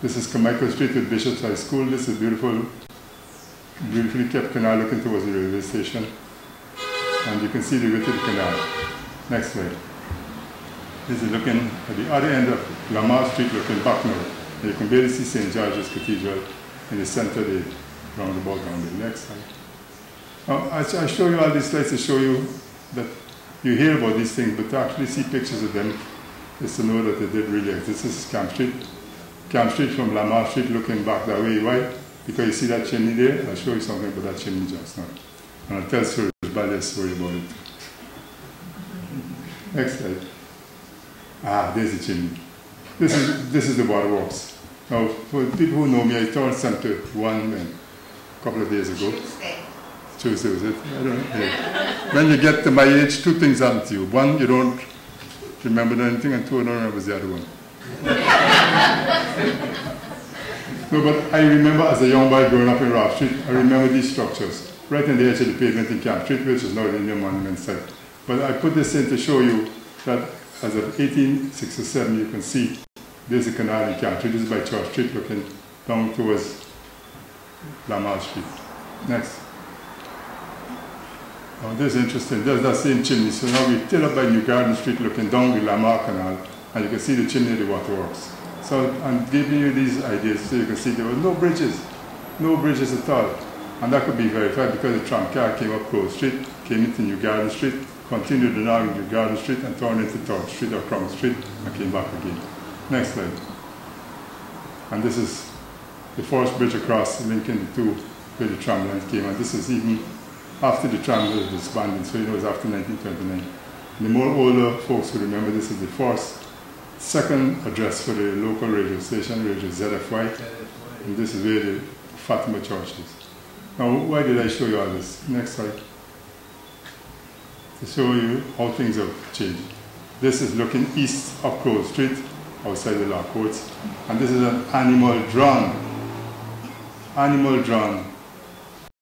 This is Carmichael Street with Bishop's High School. This is beautiful, beautifully kept canal looking towards the railway station. And you can see the width of the canal. Next slide. This is looking at the other end of Lamar Street, looking back now. And you can barely see St. George's Cathedral in the center of the roundabout down there. Next slide. Now, I show you all these slides to show you that you hear about these things, but to actually see pictures of them is to know that they did really exist. This is Camp Street. Camp Street from Lamar Street looking back that way. Why? Because you see that chimney there? I'll show you something about that chimney just now. And I'll tell stories, but let's story about it. Next slide. Ah, there's the chimney. This is the waterworks. Now, for people who know me, I turned Center 1 a couple of days ago. Tuesday was it? I don't know. Yeah. When you get to my age, two things happen to you. One, you don't remember anything, and two, I don't remember the other one. No, but I remember as a young boy growing up in Rock Street, I remember these structures. Right in the edge of the pavement in Camp Street, which is now the Indian Monument site. But I put this in to show you that as of 1867, you can see there's a canal in Camp Street. This is by Church Street, looking down towards Lamar Street. Next. Oh, this is interesting. There's that same chimney. So now we're still up by New Garden Street, looking down the Lamar Canal, and you can see the chimney of the waterworks. So I'm giving you these ideas so you can see there were no bridges at all. And that could be verified because the tram car came up CROAL Street, came into New Garden Street, continued along New Garden Street and turned into Third Street or Crown Street and came back again. Next slide. And this is the first bridge across linking the two where the tram lines came. And this is even after the tram was disbanded, so it was after 1929. And the more older folks who remember, this is the second address for the local radio station, Radio ZFY. And this is where the Fatima Church is. Now, why did I show you all this? Next slide. To show you how things have changed. This is looking east of CROAL Street, outside the law courts. And this is an animal-drawn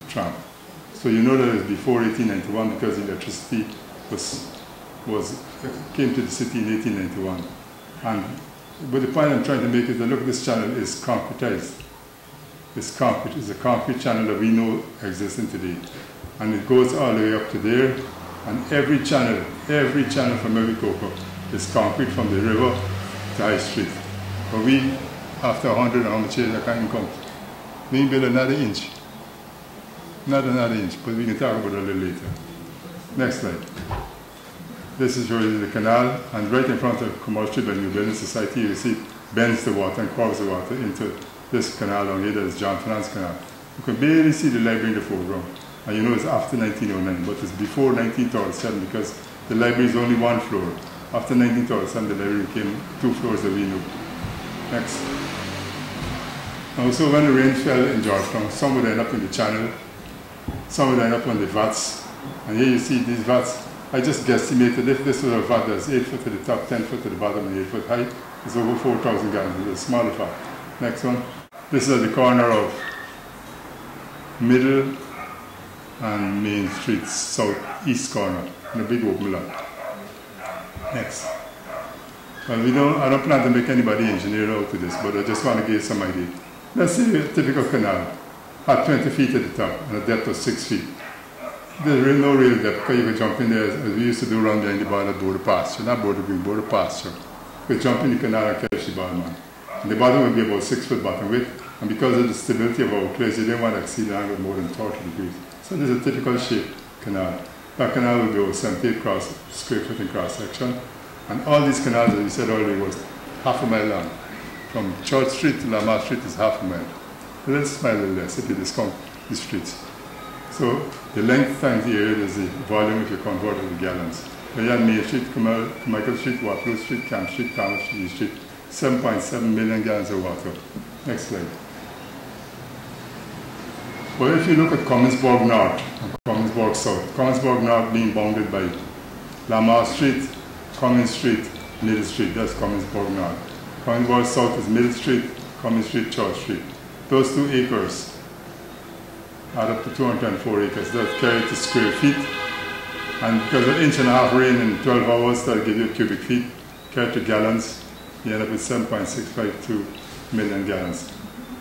tram. So you know that it was before 1891 because electricity came to the city in 1891. But the point I'm trying to make is that look, this channel is concretized. It's concrete. It's a concrete channel that we know existing today. And it goes all the way up to there. And every channel from Maricopa is concrete from the river to High Street. But we, after 100 and how much years, I can't even count. We build another inch. Not another inch, but we can talk about it a little later. Next slide. This is showing the canal, and right in front of Commerce Street by New Building Society, you see bends the water and curves the water into this canal down here, that is John Finance Canal. You can barely see the library in the foreground. And you know it's after 1909, but it's before 1937 because the library is only one floor. After 1937, the library became 2 floors that we know. Next. Now, so when the rain fell in Georgetown, some would end up in the channel, some would end up on the vats. And here you see these vats. I just guesstimated if this was a vat that's 8 foot to the top, 10 foot to the bottom, and 8 foot high, it's over 4,000 gallons. It's a smaller vat. Next one. This is at the corner of Middle and Main Street, southeast corner, in a big open lot. Next. Well, I don't plan to make anybody engineer out to this, but I just want to give you some idea. Let's say a typical canal had 20 feet at the top and a depth of 6 feet. There's no real depth because you could jump in there as we used to do around behind the bar at BOURDA pasture, not BOURDA green, BOURDA pasture. You could jump in the canal and catch the bottom one. And the bottom would be about 6 foot bottom width, and because of the stability of our clays, you didn't want to exceed the angle more than 30 degrees. So this is a typical shaped canal. That canal will be over 78 square foot in cross section. And all these canals, as we said earlier, was half a mile long. From Church Street to Lamar Street is half a mile. A little smile a little less if you discount the streets. So the length times the area is the volume if you convert it to gallons. When you have Main Street, Michael Street, Waterloo Street, Camp Street, Canal Street, 7.7 million gallons of water. Next slide. Well, if you look at Commonsburg North and Commonsburg South, Commonsburg North being bounded by Lamar Street, Commons Street, Middle Street, that's Commonsburg North. Commonsburg South is Middle Street, Commons Street, Church Street. Those 2 acres add up to 204 acres. That's carried to square feet. And because of 1.5 inch rain in 12 hours, that'll give you cubic feet. Carried to gallons, you end up with 7.652 million gallons.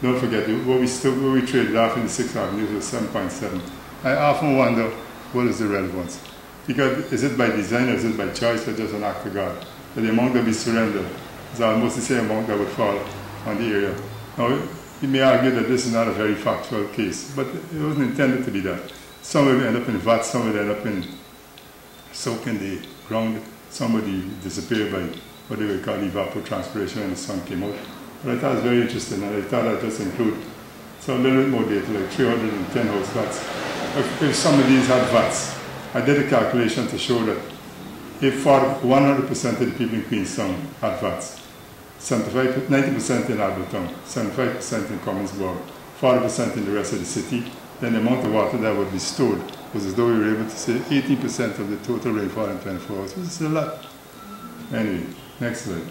Don't forget, what we traded off in the 6th Avenue was 7.7. I often wonder, what is the relevance? Because is it by design or is it by choice or just an act of God? But the amount that we surrender is almost the same amount that would fall on the area. Now, you may argue that this is not a very factual case, but it wasn't intended to be that. Some will end up in vats, some will end up in soak in the ground, some would disappear by what they would call evapotranspiration when the sun came out. But I thought it was very interesting, and I thought I'd just include some little bit more data, like 310 house vats. If some of these had vats, I did a calculation to show that if 100% of the people in Queenstown had vats, 90% in Albertown, 75% in Commonsburg, 40% in the rest of the city, then the amount of water that would be stored was as though we were able to say 18% of the total rainfall in 24 hours, which is a lot. Anyway, next slide.